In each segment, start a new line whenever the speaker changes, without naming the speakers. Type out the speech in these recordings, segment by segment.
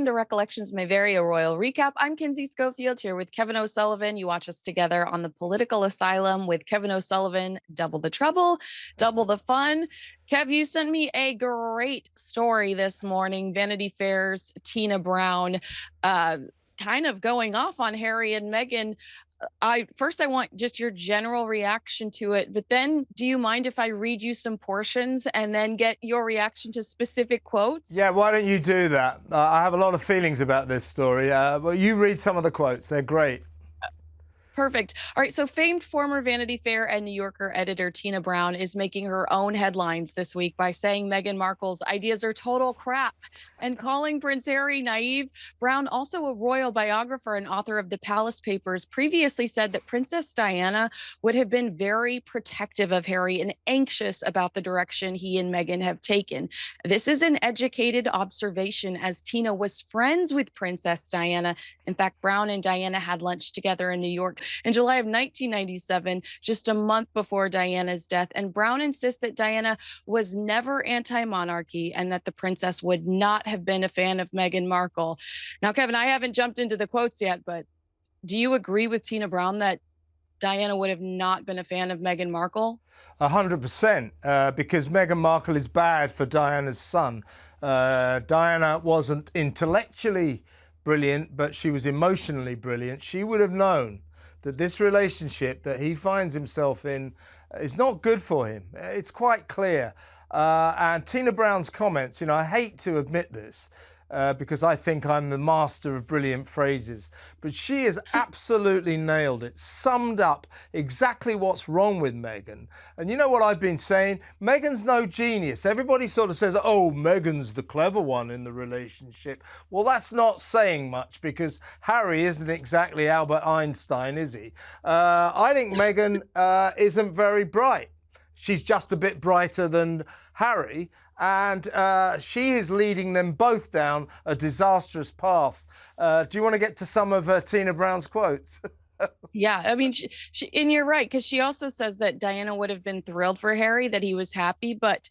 welcome to Recollections May Vary, a royal recap. I'm Kinsey Schofield here with Kevin O'Sullivan. You watch us together on the political asylum with Kevin O'Sullivan. Double the trouble, double the fun. Kev, you sent me a great story this morning. Vanity Fair's Tina Brown kind of going off on Harry and Meghan. I want just your general reaction to it, but then do you mind if I read you some portions and then get your reaction to specific quotes?
Yeah, why don't you do that? I have a lot of feelings about this story. Well, you read some of the quotes. They're great.
Perfect. All right. So famed former Vanity Fair and New Yorker editor Tina Brown is making her own headlines this week by saying Meghan Markle's ideas are total crap and calling Prince Harry naive. Brown, also a royal biographer and author of the Palace Papers, previously said that Princess Diana would have been very protective of Harry and anxious about the direction he and Meghan have taken. This is an educated observation, as Tina was friends with Princess Diana. In fact, Brown and Diana had lunch together in New York in July of 1997, just a month before Diana's death. And Brown insists that Diana was never anti-monarchy and that the princess would not have been a fan of Meghan Markle. Now, Kevin, I haven't jumped into the quotes yet, but do you agree with Tina Brown that Diana would have not been a fan of Meghan Markle?
100%, because Meghan Markle is bad for Diana's son. Diana wasn't intellectually brilliant, but she was emotionally brilliant. She would have known that this relationship that he finds himself in is not good for him. It's quite clear. And Tina Brown's comments, I hate to admit this, because I think I'm the master of brilliant phrases, but she has absolutely nailed it, summed up exactly what's wrong with Meghan. And you know what I've been saying? Meghan's no genius. Everybody sort of says, oh, Meghan's the clever one in the relationship. Well, that's not saying much, because Harry isn't exactly Albert Einstein, is he? I think Meghan isn't very bright. She's just a bit brighter than Harry, and she is leading them both down a disastrous path. Do you want to get to some of Tina Brown's quotes?
Yeah, I mean, and you're right, because she also says that Diana would have been thrilled for Harry, that he was happy, but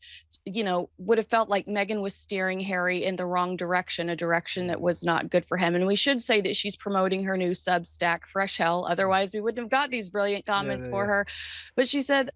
would have felt like Meghan was steering Harry in the wrong direction, a direction that was not good for him. And we should say that she's promoting her new Substack, Fresh Hell. Otherwise, we wouldn't have got these brilliant comments for her. But she said,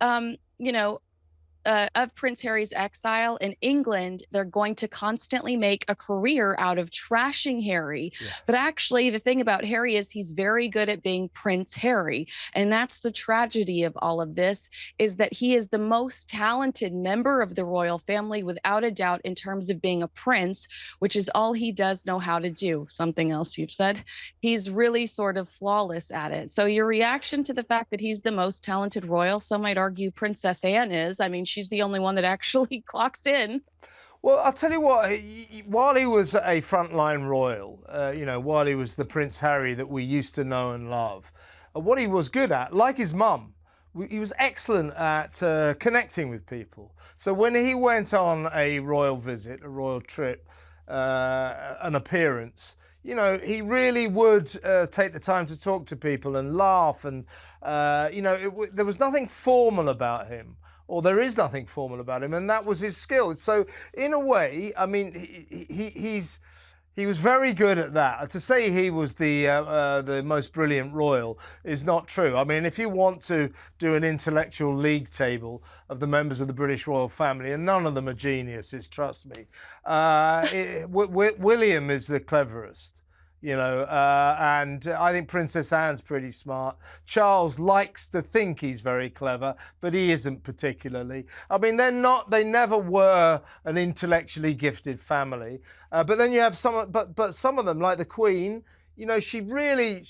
of Prince Harry's exile in England, they're going to constantly make a career out of trashing Harry. Yeah. But actually, the thing about Harry is he's very good at being Prince Harry. And that's the tragedy of all of this, is that he is the most talented member of the royal family, without a doubt, in terms of being a prince, which is all he does know how to do. Something else you've said. He's really sort of flawless at it. So your reaction to the fact that he's the most talented royal, some might argue Princess Anne is. I mean, she's the only one that actually clocks in.
Well, I'll tell you what, while he was a frontline royal, while he was the Prince Harry that we used to know and love, what he was good at, like his mum, he was excellent at connecting with people. So when he went on a royal visit, a royal trip, an appearance, he really would take the time to talk to people and laugh. And, there was nothing formal about him. Or there is nothing formal about him, and that was his skill. So, in a way, I mean, he was very good at that. To say he was the most brilliant royal is not true. I mean, if you want to do an intellectual league table of the members of the British royal family, and none of them are geniuses, trust me, William is the cleverest. And I think Princess Anne's pretty smart. Charles likes to think he's very clever, but he isn't particularly. I mean, they never were an intellectually gifted family. But then you have but some of them, like the Queen, when I say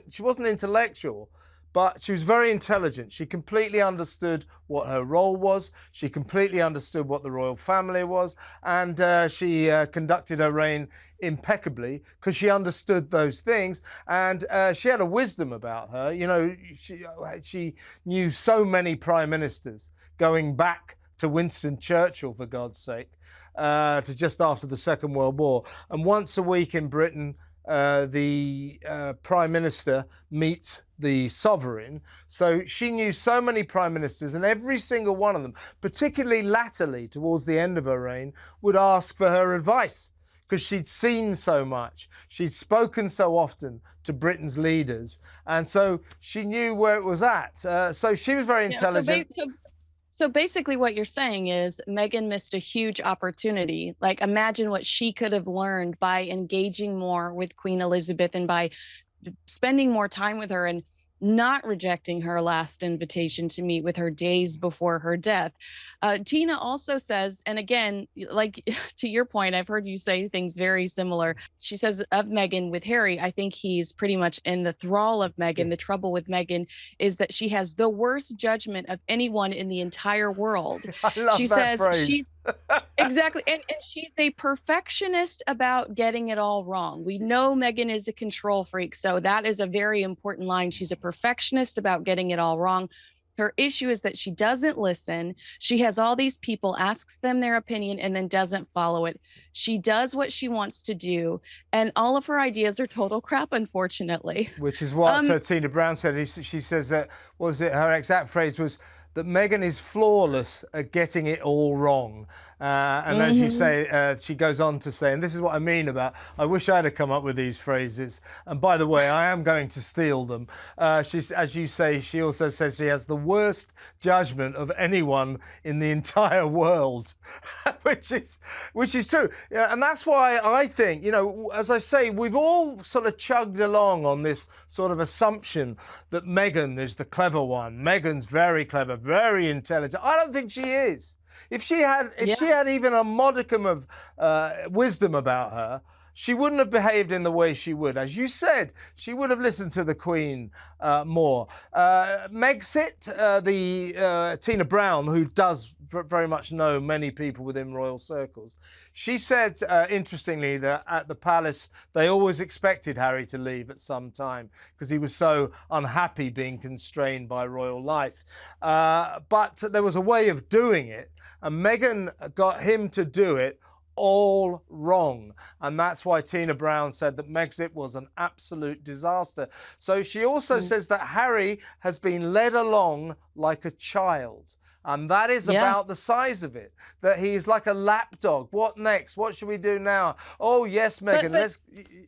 she wasn't intellectual, but she was very intelligent. She completely understood what her role was. She completely understood what the royal family was. And she conducted her reign impeccably because she understood those things. And she had a wisdom about her. She knew so many prime ministers, going back to Winston Churchill, for God's sake, to just after the Second World War. And once a week in Britain, the Prime Minister meets the sovereign. So she knew so many prime ministers, and every single one of them, particularly latterly towards the end of her reign, would ask for her advice. because she'd seen so much. She'd spoken so often to Britain's leaders, and so she knew where it was at. So she was very
Yeah, so
intelligent.
so basically what you're saying is Meghan missed a huge opportunity. Like, imagine what she could have learned by engaging more with Queen Elizabeth and by spending more time with her and not rejecting her last invitation to meet with her days before her death. Tina also says, and again, like to your point, I've heard you say things very similar. She says of Meghan with Harry, I think he's pretty much in the thrall of Meghan. The trouble with Meghan is that she has the worst judgment of anyone in the entire world.
I
She
love that
says
phrase.
exactly. And she's a perfectionist about getting it all wrong. We know Meghan is a control freak, so that is a very important line. She's a perfectionist about getting it all wrong. Her issue is that she doesn't listen. She has all these people, asks them their opinion, and then doesn't follow it. She does what she wants to do, and all of her ideas are total crap, unfortunately.
Which is what
Um,
Tina Brown said. She says that, was it her exact phrase was that Meghan is flawless at getting it all wrong. And as you say, she goes on to say, and this is what I mean about, I wish I'd have come up with these phrases. And by the way, I am going to steal them. As you say, she also says she has the worst judgment of anyone in the entire world, which is true. Yeah, and that's why I think, you know, as I say, we've all sort of chugged along on this sort of assumption that Meghan is the clever one. Meghan's very clever, very intelligent. I don't think she is. If she had even a modicum of wisdom about her, she wouldn't have behaved in the way she would. As you said, she would have listened to the Queen more. Megxit, Tina Brown, who does very much know many people within royal circles, she said, interestingly, that at the palace, they always expected Harry to leave at some time because he was so unhappy being constrained by royal life. But there was a way of doing it, and Meghan got him to do it all wrong. And that's why Tina Brown said that Megxit was an absolute disaster. So she also says that Harry has been led along like a child. And that is about the size of it, that he's like a lapdog. What next? What should we do now? Oh, yes, Meghan, let's,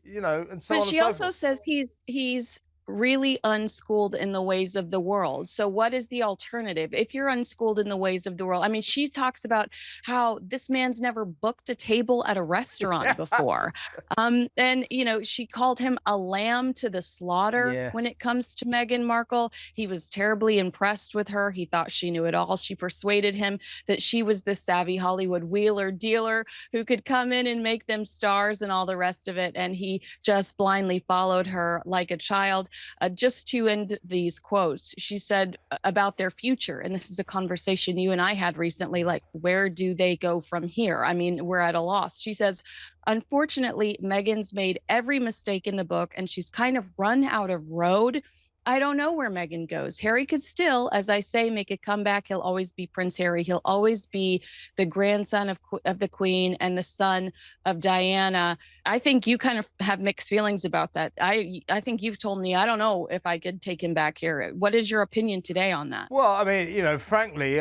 you know, and so on and so forth.
But she also says he's really unschooled in the ways of the world. So what is the alternative? If you're unschooled in the ways of the world, I mean, she talks about how this man's never booked a table at a restaurant before. And, you know, she called him a lamb to the slaughter when it comes to Meghan Markle. He was terribly impressed with her. He thought she knew it all. She persuaded him that she was the savvy Hollywood wheeler dealer who could come in and make them stars and all the rest of it. And he just blindly followed her like a child. Just to end these quotes, she said about their future, and this is a conversation you and I had recently, like, where do they go from here? I mean, we're at a loss. She says, unfortunately, Meghan's made every mistake in the book, and she's kind of run out of road. I don't know where Meghan goes. Harry could still, as I say, make a comeback. He'll always be Prince Harry. He'll always be the grandson of the Queen and the son of Diana. I think you kind of have mixed feelings about that. I think you've told me, I don't know if I could take him back here. What is your opinion today on that?
Well, I mean, you know, frankly,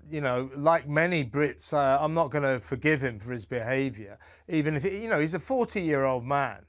you know, like many Brits, I'm not going to forgive him for his behaviour, even if, you know, he's a 40-year-old man.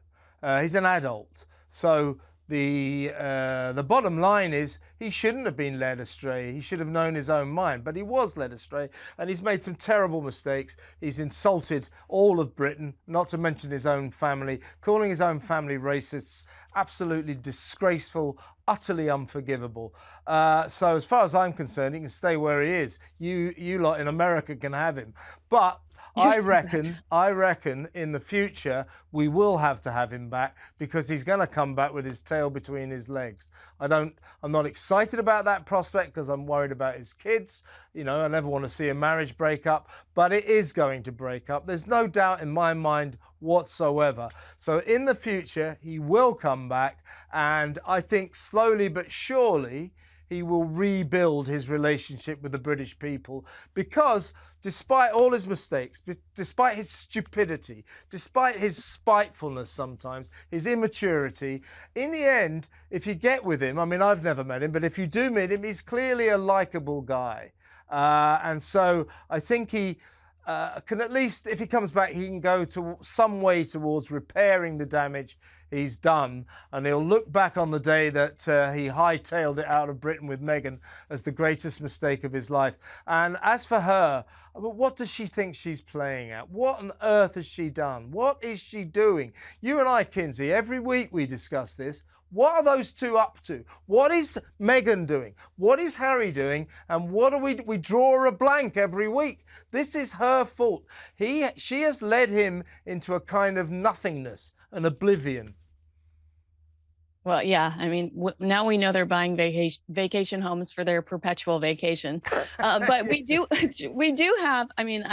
He's an adult. So the bottom line is he shouldn't have been led astray. He should have known his own mind, but he was led astray, and he's made some terrible mistakes. He's insulted all of Britain, not to mention his own family, calling his own family racists. Absolutely disgraceful, utterly unforgivable. So as far as I'm concerned, he can stay where he is. You lot in America can have him. But I reckon in the future we will have to have him back, because he's going to come back with his tail between his legs. I'm not excited about that prospect because I'm worried about his kids. You know, I never want to see a marriage break up, but it is going to break up. There's no doubt in my mind whatsoever. So in the future, he will come back, and I think slowly but surely he will rebuild his relationship with the British people, because despite all his mistakes, despite his stupidity, despite his spitefulness sometimes, his immaturity, in the end, if you get with him, I mean, I've never met him, but if you do meet him, he's clearly a likable guy. And so I think he can at least, if he comes back, he can go to some way towards repairing the damage he's done, and he'll look back on the day that he hightailed it out of Britain with Meghan as the greatest mistake of his life. And as for her, what does she think she's playing at? What on earth has she done? What is she doing? You and I, Kinsey, every week we discuss this. What are those two up to? What is Meghan doing? What is Harry doing? And what do we draw a blank every week? This is her fault. She has led him into a kind of nothingness and oblivion.
Well, yeah, I mean, now we know they're buying vacation homes for their perpetual vacation. But we do, we do have. I mean,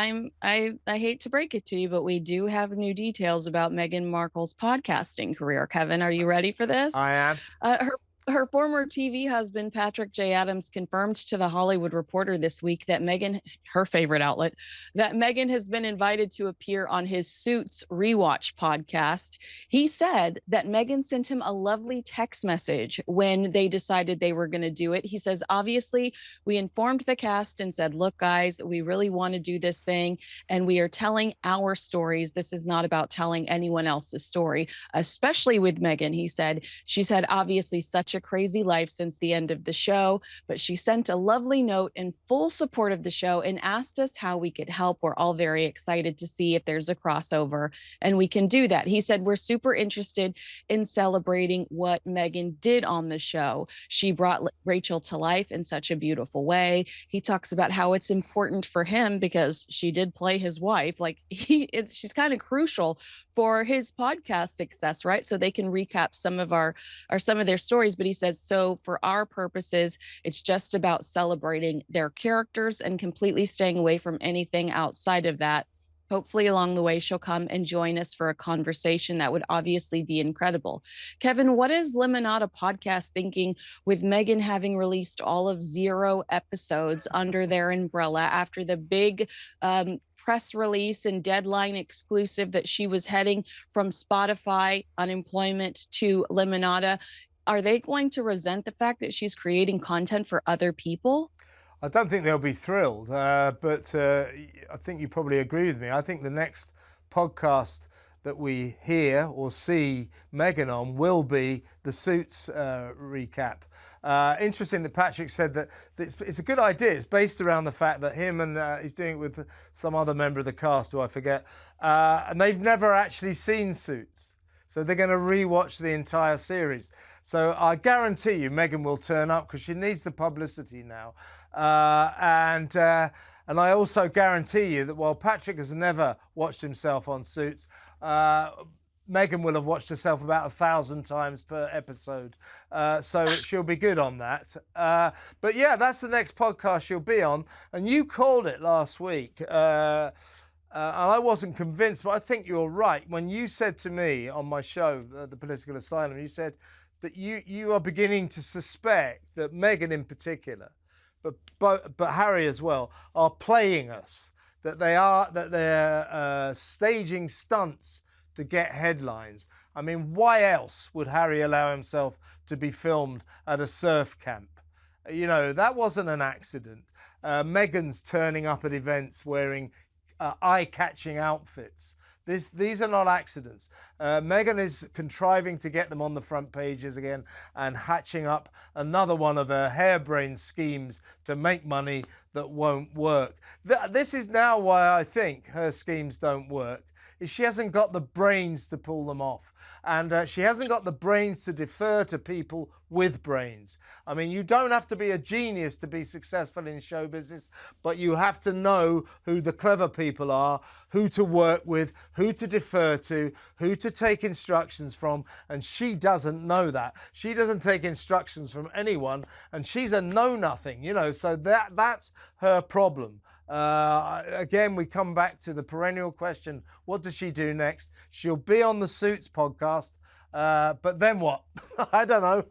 I hate to break it to you, but we do have new details about Meghan Markle's podcasting career. Kevin, are you ready for this?
I am.
Her former TV husband, Patrick J. Adams, confirmed to The Hollywood Reporter this week that Meghan, her favorite outlet, that Meghan has been invited to appear on his Suits Rewatch podcast. He said that Meghan sent him a lovely text message when they decided they were going to do it. He says, obviously, we informed the cast and said, look, guys, we really want to do this thing, and we are telling our stories. This is not about telling anyone else's story, especially with Meghan. He said, she's had obviously such a crazy life since the end of the show, but she sent a lovely note in full support of the show and asked us how we could help. We're all very excited to see if there's a crossover, and we can do that. He said, we're super interested in celebrating what Meghan did on the show. She brought Rachel to life in such a beautiful way. He talks about how it's important for him because she did play his wife. Like she's kind of crucial for his podcast success, right? So they can recap some of their stories. But he says, so for our purposes, it's just about celebrating their characters and completely staying away from anything outside of that. Hopefully along the way, she'll come and join us for a conversation that would obviously be incredible. Kevin, what is Limonada Podcast thinking with Meghan having released all of 0 episodes under their umbrella after the big press release and deadline exclusive that she was heading from Spotify unemployment to Limonada? Are they going to resent the fact that she's creating content for other people?
I don't think they'll be thrilled, but I think you probably agree with me. I think the next podcast that we hear or see Meghan on will be the Suits recap. Interesting that Patrick said that it's a good idea. It's based around the fact that him and he's doing it with some other member of the cast who I forget, and they've never actually seen Suits. So they're going to rewatch the entire series. So I guarantee you Meghan will turn up because she needs the publicity now. And I also guarantee you that while Patrick has never watched himself on Suits, Meghan will have watched herself about 1,000 times per episode. So she'll be good on that. But yeah, that's the next podcast she'll be on. And you called it last week. And I wasn't convinced, but I think you're right. When you said to me on my show, The Political Asylum, you said that you are beginning to suspect that Meghan in particular, but Harry as well, are playing us. That they're staging stunts to get headlines. I mean, why else would Harry allow himself to be filmed at a surf camp? You know, that wasn't an accident. Meghan's turning up at events wearing eye-catching outfits. These are not accidents. Meghan is contriving to get them on the front pages again and hatching up another one of her harebrained schemes to make money that won't work. This is now why I think her schemes don't work. Is she hasn't got the brains to pull them off. And she hasn't got the brains to defer to people with brains. I mean, you don't have to be a genius to be successful in show business, but you have to know who the clever people are, who to work with, who to defer to, who to take instructions from. And she doesn't know that. She doesn't take instructions from anyone, and she's a know-nothing, you know, so that's her problem. Again, we come back to the perennial question, what does she do next? She'll be on the Suits podcast, but then what? I don't know.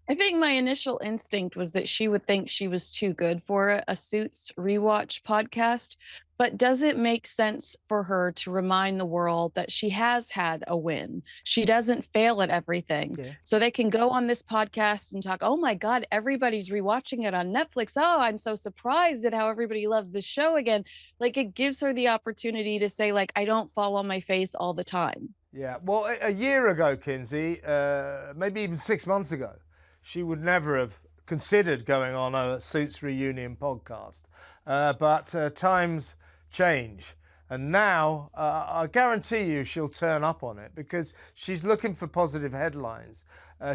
I think my initial instinct was that she would think she was too good for a Suits rewatch podcast. But does it make sense for her to remind the world that she has had a win? She doesn't fail at everything.
Yeah.
So they can go on this podcast and talk, oh my God, everybody's rewatching it on Netflix. Oh, I'm so surprised at how everybody loves this show again. Like it gives her the opportunity to say, like, I don't fall on my face all the time.
Yeah. Well, a year ago, Kinsey, maybe even 6 months ago, she would never have considered going on a Suits reunion podcast. But times change. And now I guarantee you she'll turn up on it because she's looking for positive headlines.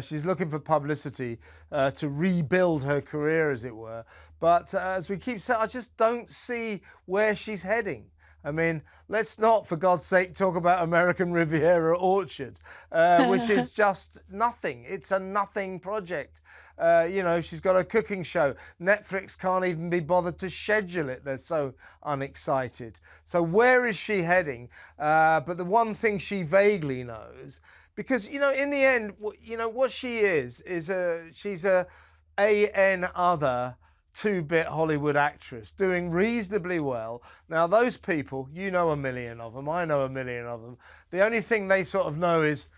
She's looking for publicity to rebuild her career, as it were. But as we keep saying, I just don't see where she's heading. I mean, let's not, for God's sake, talk about American Riviera Orchard, which is just nothing. It's a nothing project. She's got a cooking show. Netflix can't even be bothered to schedule it. They're so unexcited. So where is she heading? But the one thing she vaguely knows, because, in the end, what she is she's a AN other two-bit Hollywood actress doing reasonably well. Now, those people, you know a million of them, I know a million of them. The only thing they sort of know is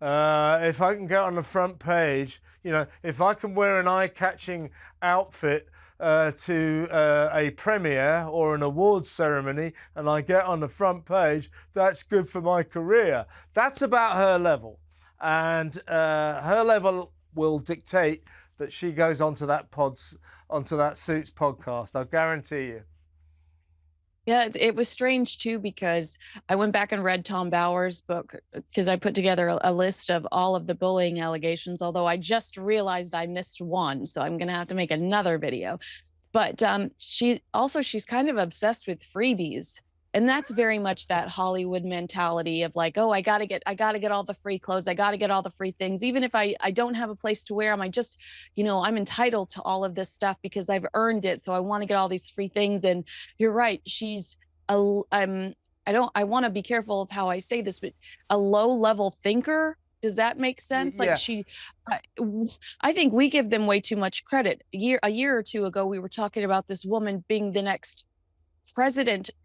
if I can get on the front page, if I can wear an eye-catching outfit to a premiere or an awards ceremony and I get on the front page, that's good for my career. That's about her level. And her level will dictate that she goes onto that Suits podcast. I guarantee you.
Yeah, it was strange too because I went back and read Tom Bower's book because I put together a list of all of the bullying allegations, although I just realized I missed one, so I'm going to have to make another video. But she's kind of obsessed with freebies. And that's very much that Hollywood mentality of like, oh, I gotta get all the free clothes, I gotta get all the free things, even if I don't have a place to wear them. I'm entitled to all of this stuff because I've earned it. So I want to get all these free things. And you're right, she's I want to be careful of how I say this, but a low level thinker. Does that make sense?
Yeah.
I think we give them way too much credit. A year or two ago, we were talking about this woman being the next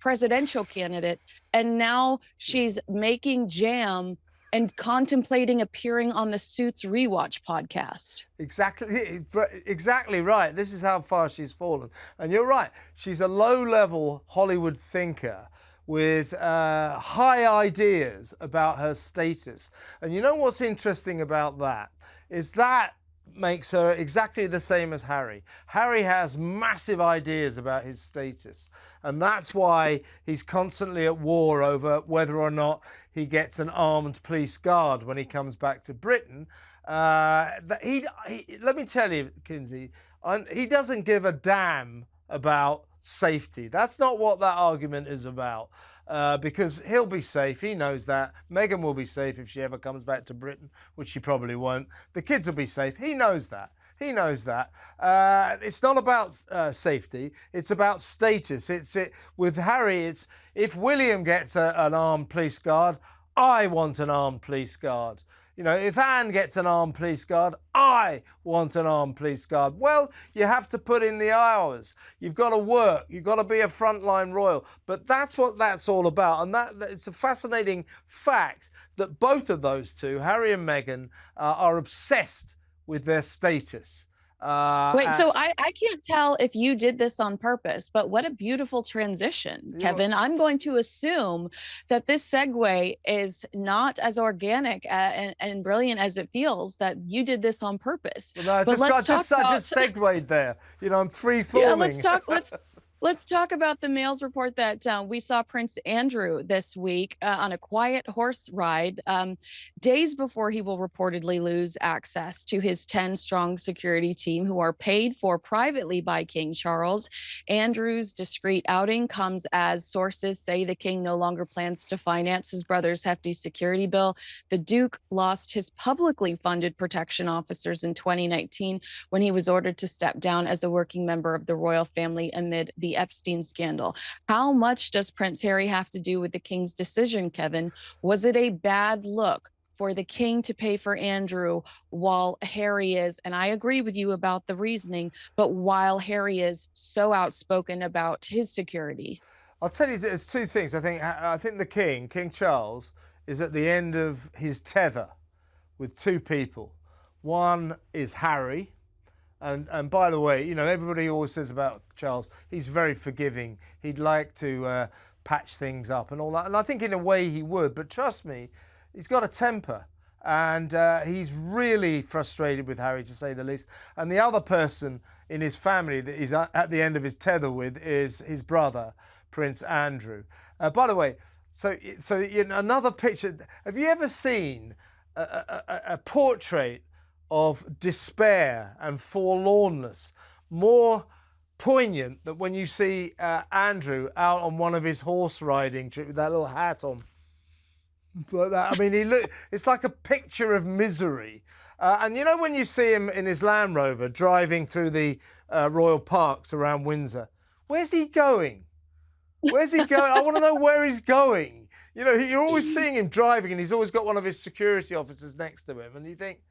presidential candidate, and now she's making jam and contemplating appearing on the Suits rewatch podcast.
Exactly right. This is how far she's fallen. And you're right. She's a low-level Hollywood thinker with high ideas about her status. And you know what's interesting about that is that makes her exactly the same as Harry. Harry has massive ideas about his status, and that's why he's constantly at war over whether or not he gets an armed police guard when he comes back to Britain. Let me tell you, Kinsey, he doesn't give a damn about safety. That's not what that argument is about. Because he'll be safe, he knows that. Meghan will be safe if she ever comes back to Britain, which she probably won't. The kids will be safe, he knows that. He knows that. It's not about safety, it's about status. With Harry, it's if William gets an armed police guard, I want an armed police guard. If Anne gets an armed police guard, I want an armed police guard. Well, you have to put in the hours. You've got to work. You've got to be a frontline royal. But that's what that's all about. And it's a fascinating fact that both of those two, Harry and Meghan, are obsessed with their status.
Wait, so I can't tell if you did this on purpose, but what a beautiful transition, Kevin. I'm going to assume that this segue is not as organic and brilliant as it feels, that you did this on purpose.
No, I just segued there. I'm free-forming.
Yeah, let's talk about the Mail's report that we saw Prince Andrew this week on a quiet horse ride, days before he will reportedly lose access to his 10-strong security team who are paid for privately by King Charles. Andrew's discreet outing comes as sources say the king no longer plans to finance his brother's hefty security bill. The Duke lost his publicly funded protection officers in 2019 when he was ordered to step down as a working member of the royal family amid the Epstein scandal. How much does Prince Harry have to do with the king's decision, Kevin? Was it a bad look for the king to pay for Andrew while Harry is, and I agree with you about the reasoning, but while Harry is so outspoken about his security.
I'll tell you, there's two things. I think the King, King Charles, is at the end of his tether with two people. One is Harry, and by the way, you know, everybody always says about Charles, he's very forgiving. He'd like to patch things up and all that, and I think in a way he would. But trust me, he's got a temper, and he's really frustrated with Harry, to say the least. And the other person in his family that he's at the end of his tether with is his brother, Prince Andrew. By the way, so in another picture, have you ever seen a portrait of despair and forlornness more poignant than when you see Andrew out on one of his horse riding trips with that little hat on? Like that. I mean, it's like a picture of misery. And you know, when you see him in his Land Rover driving through the royal parks around Windsor, where's he going? Where's he going? I want to know where he's going. You know, you're always seeing him driving, and he's always got one of his security officers next to him. And you think,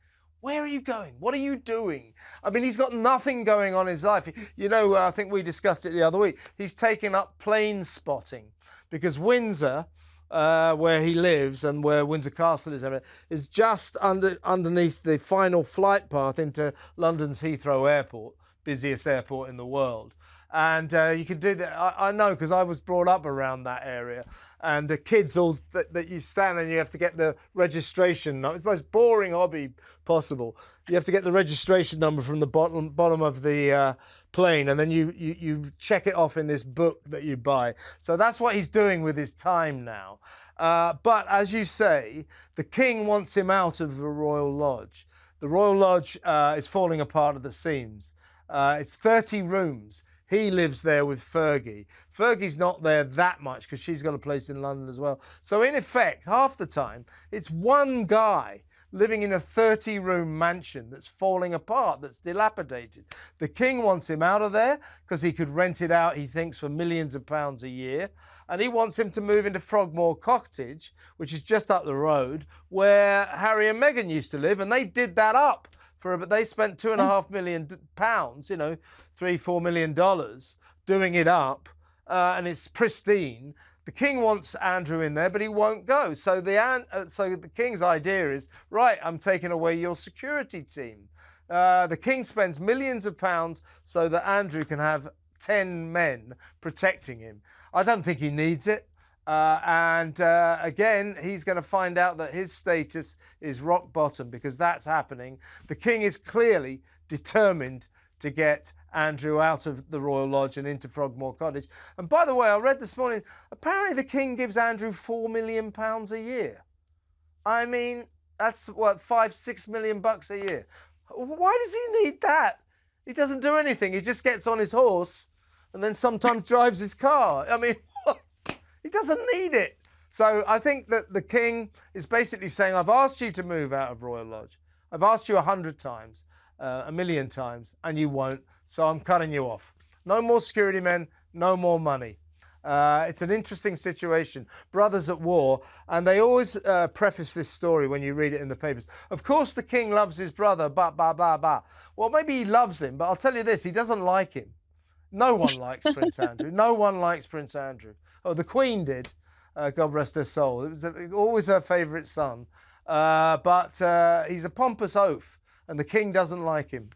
where are you going? What are you doing? I mean, he's got nothing going on in his life. You know, I think we discussed it the other week. He's taken up plane spotting because Windsor, where he lives and where Windsor Castle is just underneath the final flight path into London's Heathrow Airport, busiest airport in the world. And you can do that. I know, because I was brought up around that area. And the kids all that you stand and you have to get the registration number. It's the most boring hobby possible. You have to get the registration number from the bottom of the plane, and then you check it off in this book that you buy. So that's what he's doing with his time now. But as you say, the king wants him out of the Royal Lodge. The Royal Lodge is falling apart at the seams. It's 30 rooms. He lives there with Fergie. Fergie's not there that much because she's got a place in London as well. So in effect, half the time, it's one guy living in a 30-room mansion that's falling apart, that's dilapidated. The king wants him out of there because he could rent it out, he thinks, for millions of pounds a year. And he wants him to move into Frogmore Cottage, which is just up the road, where Harry and Meghan used to live, and they did that up. But they spent £2.5 million, you know, $3-4 million doing it up, and it's pristine. The king wants Andrew in there, but he won't go. So the king's idea is, right, I'm taking away your security team. The king spends millions of pounds so that Andrew can have 10 men protecting him. I don't think he needs it. Again, he's going to find out that his status is rock bottom, because that's happening. The king is clearly determined to get Andrew out of the Royal Lodge and into Frogmore Cottage. And by the way, I read this morning, apparently the king gives Andrew £4 million a year. I mean, that's what, $5-6 million a year. Why does he need that? He doesn't do anything. He just gets on his horse and then sometimes drives his car. I mean, what? He doesn't need it. So I think that the king is basically saying, I've asked you to move out of Royal Lodge. I've asked you 100 times, 1,000,000 times, and you won't. So I'm cutting you off. No more security men, no more money. It's an interesting situation. Brothers at war. And they always preface this story when you read it in the papers. Of course, the king loves his brother, but. Well, maybe he loves him, but I'll tell you this, he doesn't like him. No one likes Prince Andrew. No one likes Prince Andrew. Oh, the Queen did. God rest her soul. It was always her favourite son. But he's a pompous oaf, and the king doesn't like him.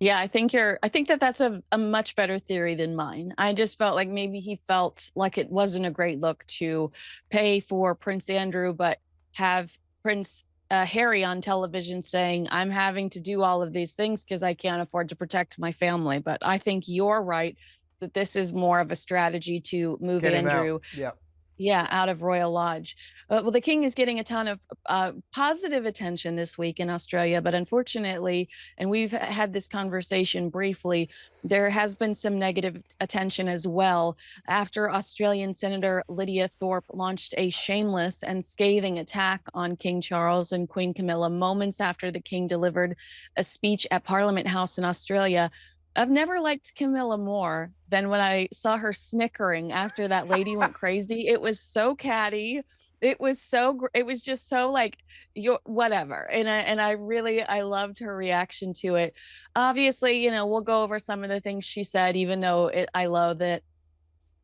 Yeah, I think that that's a much better theory than mine. I just felt like maybe he felt like it wasn't a great look to pay for Prince Andrew, but have Prince Harry on television saying, I'm having to do all of these things because I can't afford to protect my family. But I think you're right that this is more of a strategy to move
Get him
Andrew
out. Yeah.
yeah, out of Royal Lodge. Well, the king is getting a ton of positive attention this week in Australia, but unfortunately, and we've had this conversation briefly, there has been some negative attention as well after Australian Senator Lydia Thorp launched a shameless and scathing attack on King Charles and Queen Camilla moments after the king delivered a speech at Parliament House in Australia. I've never liked Camilla more than when I saw her snickering after that lady went crazy. It was so catty. It was it was just so like you whatever. And I really I loved her reaction to it. Obviously, we'll go over some of the things she said, even though I love it.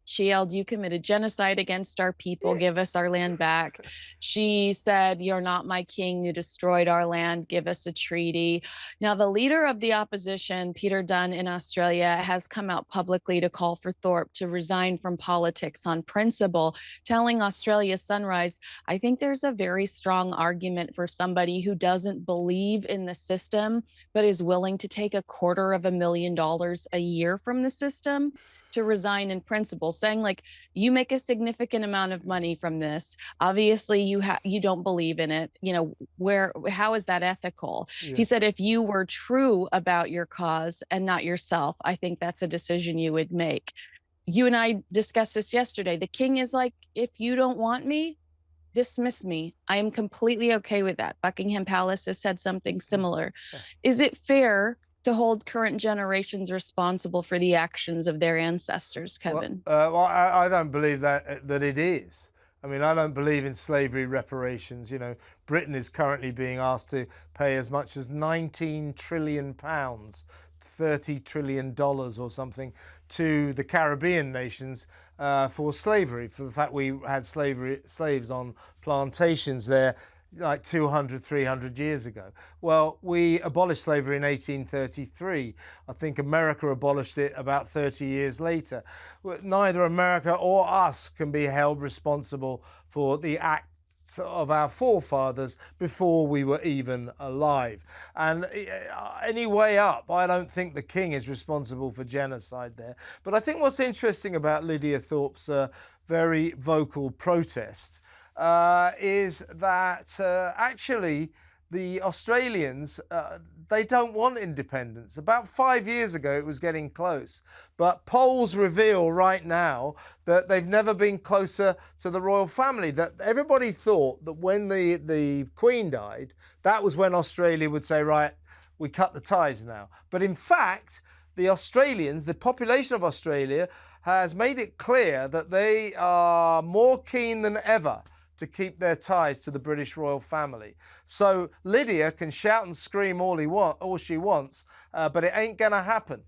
She yelled, "You committed genocide against our people. Give us our land back." She said, "You're not my king. You destroyed our land. Give us a treaty." Now, the leader of the opposition, Peter Dunne in Australia, has come out publicly to call for Thorpe to resign from politics on principle, telling Australia Sunrise, "I think there's a very strong argument for somebody who doesn't believe in the system, but is willing to take $250,000 a year from the system to resign in principle," saying like, you make a significant amount of money from this. Obviously, you don't believe in it. Where how is that ethical?
Yeah.
He said, if you were true about your cause and not yourself, I think that's a decision you would make. You and I discussed this yesterday. The king is like, if you don't want me, dismiss me. I am completely okay with that. Buckingham Palace has said something
Mm.
similar.
Yeah.
Is it fair to hold current generations responsible for the actions of their ancestors,
Well,
Kevin?
I don't believe that it is. I mean, I don't believe in slavery reparations. Britain is currently being asked to pay as much as 19 trillion pounds, $30 trillion or something, to the Caribbean nations for slavery, for the fact we had slaves on plantations there like 200, 300 years ago. Well, we abolished slavery in 1833. I think America abolished it about 30 years later. Neither America or us can be held responsible for the acts of our forefathers before we were even alive. And any way up, I don't think the king is responsible for genocide there. But I think what's interesting about Lydia Thorpe's very vocal protest is that actually the Australians, they don't want independence. About 5 years ago, it was getting close. But polls reveal right now that they've never been closer to the royal family. That everybody thought that when the Queen died, that was when Australia would say, right, we cut the ties now. But in fact, the Australians, the population of Australia, has made it clear that they are more keen than ever to keep their ties to the British royal family. So Lydia can shout and scream all she wants, but it ain't gonna happen.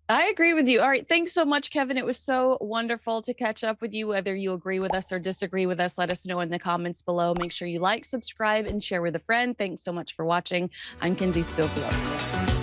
I agree with you. All right. Thanks so much, Kevin. It was so wonderful to catch up with you. Whether you agree with us or disagree with us, let us know in the comments below. Make sure you like, subscribe, and share with a friend. Thanks so much for watching. I'm Kinsey Schofield.